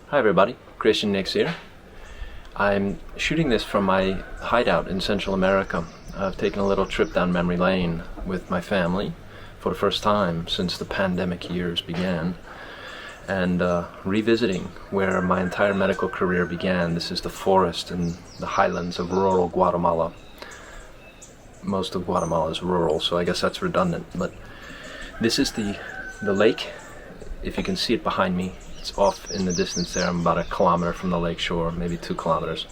Hi everybody, Christian Nix here. I'm shooting this from my hideout in Central America. I've taken a little trip down memory lane with my family for the first time since the pandemic years began, and revisiting where my entire medical career began. This is the forest and the highlands of rural Guatemala. Most of Guatemala is rural, so I guess that's redundant, but this is the lake. If you can see it behind me, it's off in the distance there. I'm about 1 kilometer from the lake shore, maybe 2 kilometers.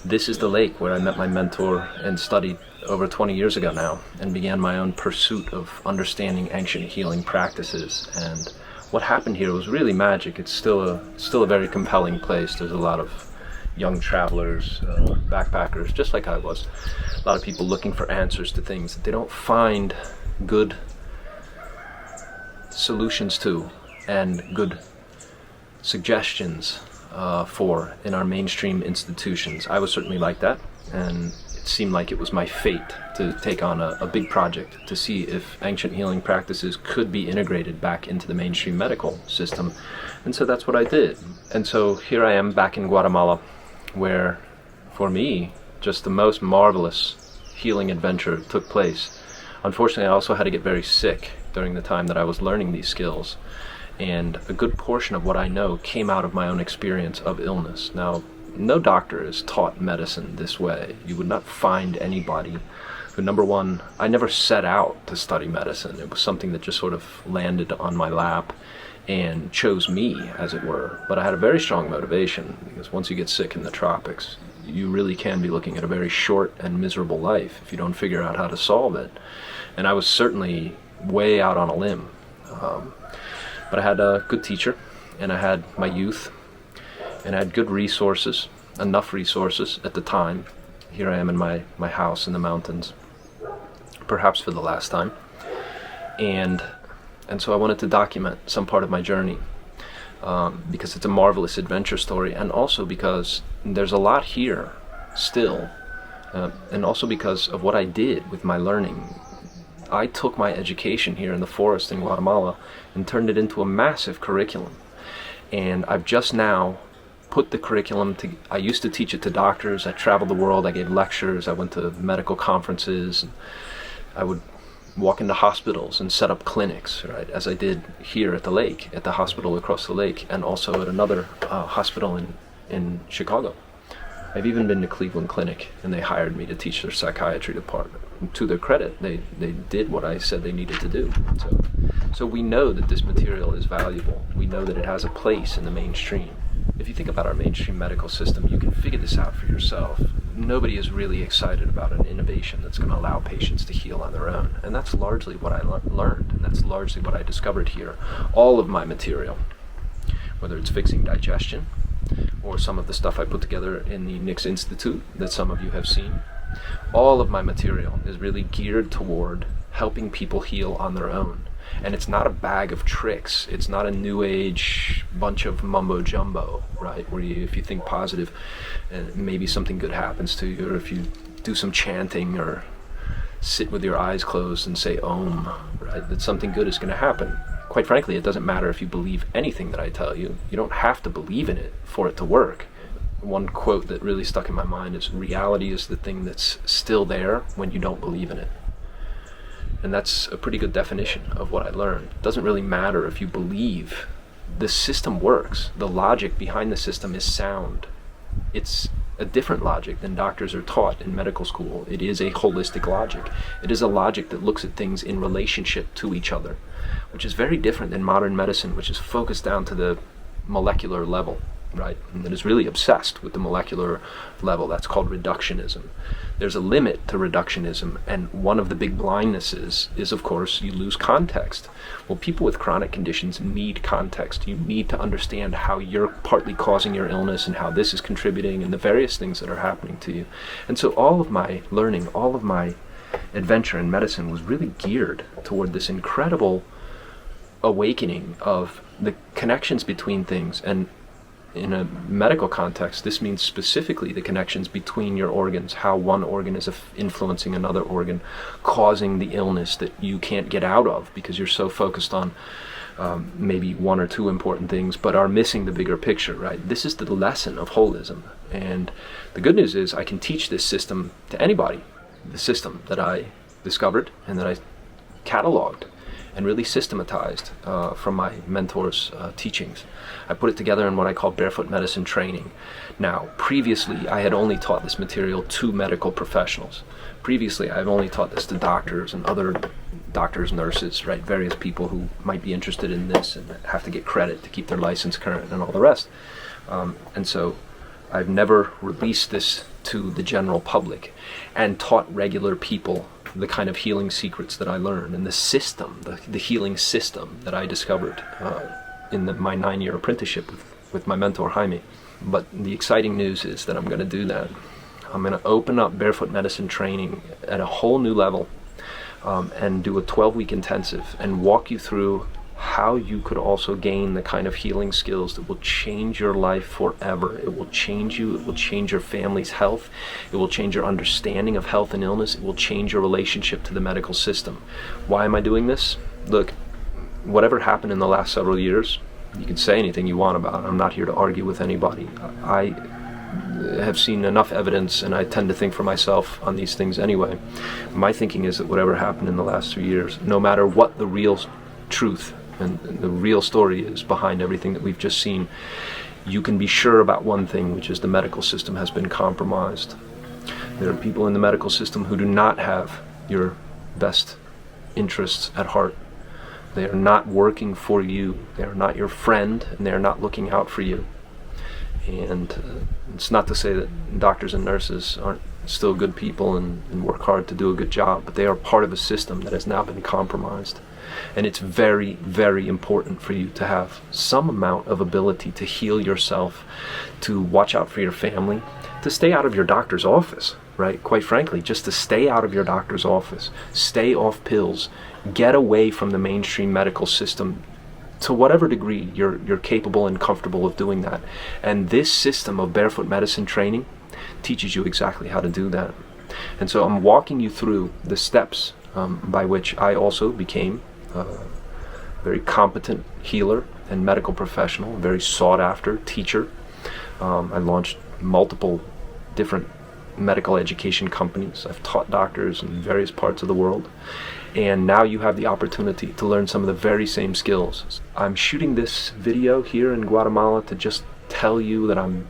This is the lake where I met my mentor and studied over 20 years ago now, and began my own pursuit of understanding ancient healing practices. And what happened here was really magic. It's still a very compelling place. There's a lot of young travelers, backpackers, just like I was. A lot of people looking for answers to things that they don't find good solutions to and good suggestions for in our mainstream institutions. I was certainly like that, and it seemed like it was my fate to take on a big project to see if ancient healing practices could be integrated back into the mainstream medical system. And so that's what I did. And so here I am back in Guatemala, where for me just the most marvelous healing adventure took place. Unfortunately, I also had to get very sick during the time that I was learning these skills. And a good portion of what I know came out of my own experience of illness. Now, no doctor is taught medicine this way. You would not find anybody who, number one, I never set out to study medicine. It was something that just sort of landed on my lap and chose me, as it were. But I had a very strong motivation, because once you get sick in the tropics, you really can be looking at a very short and miserable life if you don't figure out how to solve it. And I was certainly way out on a limb. But I had a good teacher, and I had my youth, and I had good resources, enough resources at the time. Here I am in my house in the mountains, perhaps for the last time. And so I wanted to document some part of my journey, because it's a marvelous adventure story, and also because there's a lot here still, and also because of what I did with my learning. I took my education here in the forest in Guatemala and turned it into a massive curriculum. And I've just now put the curriculum to, I used to teach it to doctors. I traveled the world, I gave lectures, I went to medical conferences, and I would walk into hospitals and set up clinics, right, as I did here at the lake, at the hospital across the lake, and also at another hospital in Chicago. I've even been to Cleveland Clinic, and they hired me to teach their psychiatry department. And to their credit, they did what I said they needed to do. So we know that this material is valuable. We know that it has a place in the mainstream. If you think about our mainstream medical system, you can figure this out for yourself. Nobody is really excited about an innovation that's going to allow patients to heal on their own. And that's largely what I learned, and that's largely what I discovered here. All of my material, whether it's fixing digestion, or some of the stuff I put together in the Nix Institute that some of you have seen, all of my material is really geared toward helping people heal on their own. And it's not a bag of tricks. It's not a new age bunch of mumbo jumbo, right? Where if you think positive, maybe something good happens to you, or if you do some chanting or sit with your eyes closed and say Om, right, that something good is going to happen. Quite frankly, it doesn't matter if you believe anything that I tell you. You don't have to believe in it for it to work. One quote that really stuck in my mind is, reality is the thing that's still there when you don't believe in it. And that's a pretty good definition of what I learned. It doesn't really matter if you believe. The system works. The logic behind the system is sound. It's a different logic than doctors are taught in medical school. It is a holistic logic. It is a logic that looks at things in relationship to each other, which is very different than modern medicine, which is focused down to the molecular level, right? And that is really obsessed with the molecular level. That's called reductionism. There's a limit to reductionism, and one of the big blindnesses is, of course, you lose context. Well, people with chronic conditions need context. You need to understand how you're partly causing your illness and how this is contributing and the various things that are happening to you. And so all of my learning, all of my adventure in medicine was really geared toward this incredible awakening of the connections between things. And in a medical context, this means specifically the connections between your organs, how one organ is influencing another organ, causing the illness that you can't get out of because you're so focused on maybe one or two important things, but are missing the bigger picture, right? This is the lesson of holism. And the good news is I can teach this system to anybody, the system that I discovered and that I cataloged and really systematized from my mentor's teachings. I put it together in what I call Barefoot Medicine Training. Now, previously, I had only taught this material to medical professionals. Previously, I've only taught this to doctors and other doctors, nurses, right? Various people who might be interested in this and have to get credit to keep their license current and all the rest. And so I've never released this to the general public and taught regular people the kind of healing secrets that I learned and the system, the healing system that I discovered in my 9-year apprenticeship with my mentor, Jaime. But the exciting news is that I'm going to do that. I'm going to open up Barefoot Medicine Training at a whole new level and do a 12-week intensive and walk you through how you could also gain the kind of healing skills that will change your life forever. It will change you. It will change your family's health. It will change your understanding of health and illness. It will change your relationship to the medical system. Why am I doing this? Look, whatever happened in the last several years, you can say anything you want about it. I'm not here to argue with anybody. I have seen enough evidence, and I tend to think for myself on these things anyway. My thinking is that whatever happened in the last 3 years, no matter what the real truth and the real story is behind everything that we've just seen, you can be sure about one thing, which is the medical system has been compromised. There are people in the medical system who do not have your best interests at heart. They are not working for you. They are not your friend, and they are not looking out for you. And it's not to say that doctors and nurses aren't still good people and work hard to do a good job, but they are part of a system that has now been compromised. And it's very, very important for you to have some amount of ability to heal yourself, to watch out for your family, to stay out of your doctor's office, right? Quite frankly, just to stay out of your doctor's office, stay off pills, get away from the mainstream medical system to whatever degree you're capable and comfortable of doing that. And this system of Barefoot Medicine Training teaches you exactly how to do that. And so I'm walking you through the steps by which I also became a very competent healer and medical professional, a very sought after teacher. I launched multiple different medical education companies. I've taught doctors in various parts of the world. And now you have the opportunity to learn some of the very same skills. I'm shooting this video here in Guatemala to just tell you that I'm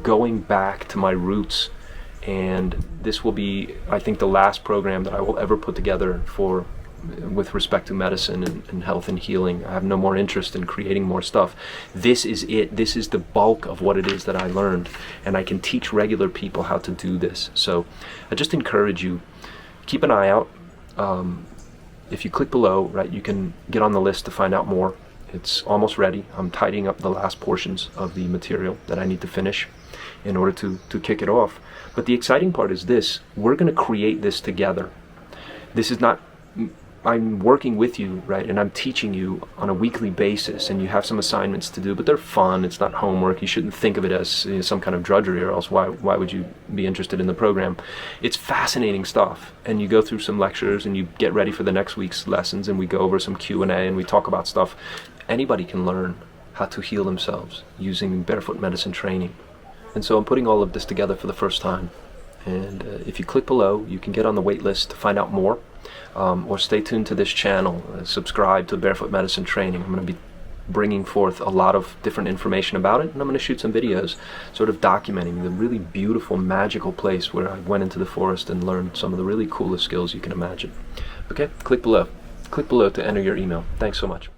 going back to my roots, and this will be, I think, the last program that I will ever put together with respect to medicine and health and healing. I have no more interest in creating more stuff. This is it. This is the bulk of what it is that I learned, and I can teach regular people how to do this. So I just encourage you, keep an eye out. If you click below, right, you can get on the list to find out more. It's almost ready. I'm tidying up the last portions of the material that I need to finish in order to kick it off. But the exciting part is this: we're going to create this together. This is not, I'm working with you, right, and I'm teaching you on a weekly basis, and you have some assignments to do, but they're fun. It's not homework. You shouldn't think of it as some kind of drudgery, or else why would you be interested in the program? It's fascinating stuff, and you go through some lectures, and you get ready for the next week's lessons, and we go over some Q&A, and we talk about stuff. Anybody can learn how to heal themselves using Barefoot Medicine Training. And so I'm putting all of this together for the first time. And if you click below, you can get on the wait list to find out more. Or stay tuned to this channel, subscribe to Barefoot Medicine Training. I'm going to be bringing forth a lot of different information about it, and I'm going to shoot some videos sort of documenting the really beautiful, magical place where I went into the forest and learned some of the really coolest skills you can imagine. Okay, click below. Click below to enter your email. Thanks so much.